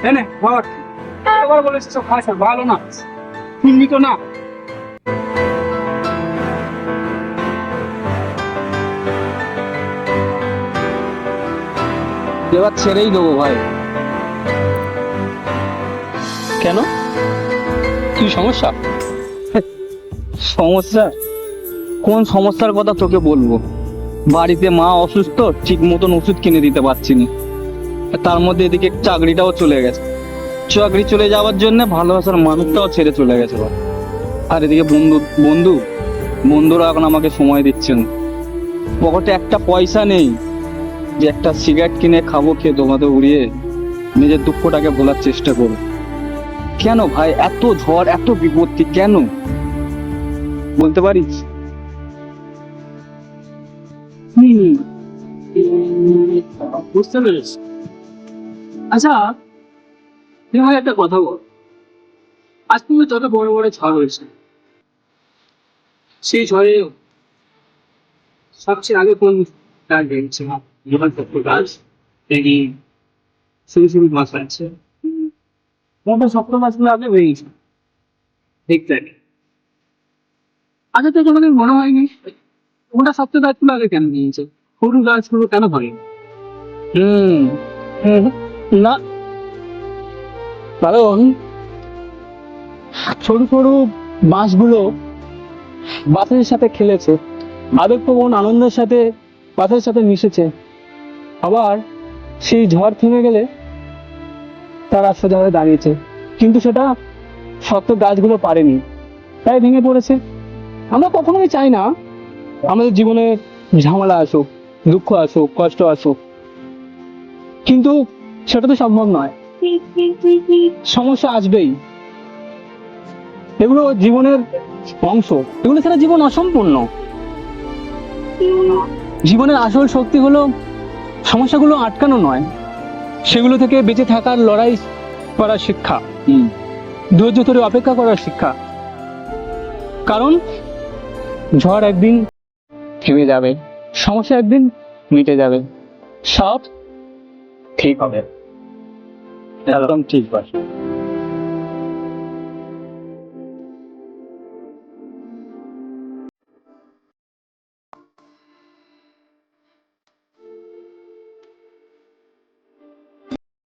এনে বল, এবার বলেছে সব খাস ভালো না, শুনবি তো না। এবার ছেড়েই দেবো ভাই। কেন, কি সমস্যা? সমস্যা? কোন সমস্যার কথা তোকে বলবো? বাড়িতে মা অসুস্থ, ঠিক মতন ওষুধ কিনে দিতে পারছি না। তার মধ্যে এদিকে চাকরিটাও চলে গেছে। চাকরি চলে যাওয়ার জন্য ভালোবাসার মানুষটাও ছেড়ে চলে গেছে ভাই। আর এদিকে বন্ধু বন্ধু বন্ধুরা এখন আমাকে সময় দিচ্ছে না। পকেটে একটা পয়সা নেই যে একটা সিগারেট কিনে খাবো, খেয়ে তোমাদের উড়িয়ে নিজের দুঃখটাকে ভোলার চেষ্টা করো। কেন ভাই এত ঝড়, এত বিপত্তি কেন বলতে পারিস? হুম, বুঝতে পেরেছি। আচ্ছা, তুই ভাই একটা কথা বল, আজ তুমি যত বড় বড় ঝড় হয়েছে, সেই ঝড়ে সবচেয়ে আগে কোন গাছ ভেঙেছে? যখন সত্য গাছ দেখি শুরু শুরু মাছ আছে, কোনটা শক্ত মাছগুলো আগে ভেঙেছে দেখতে আগে। আগে তো কোনোদিন মনে হয়নি কোনটা শক্ত গাছগুলো আগে কেন ভেঙেছে, সরু গাছগুলো কেন ভাঙে? হুম হুম, না, কারণ সরু সরু বাঁশগুলো বাতাসের সাথে খেলেছে, আবেগপ্রবণ আনন্দের সাথে বাতাসের সাথে মিশেছে। আবার সেই ঝড় থেমে গেলে তার সোজা হয়ে দাঁড়িয়েছে, কিন্তু সেটা শক্ত গাছগুলো পারেনি, তাই ভেঙে পড়েছে। আমরা কখনোই চাই না আমাদের জীবনে ঝামেলা আসুক, দুঃখ আসুক, কষ্ট আসুক, কিন্তু সেটা তো সম্ভব নয়। সমস্যা আসবেই, এগুলো জীবনের অংশ। এগুলো ছাড়া জীবন অসম্পূর্ণ। জীবনের আসল শক্তি হলো সমস্যাগুলো আটকানো নয়, সেগুলো থেকে বেঁচে থাকার লড়াই করার শিক্ষা, ধৈর্য ধরে অপেক্ষা করার শিক্ষা। কারণ ঝড় একদিন থেমে যাবে, সমস্যা একদিন মিটে যাবে, সব ঠিক হবে। একদম ঠিক ভাই।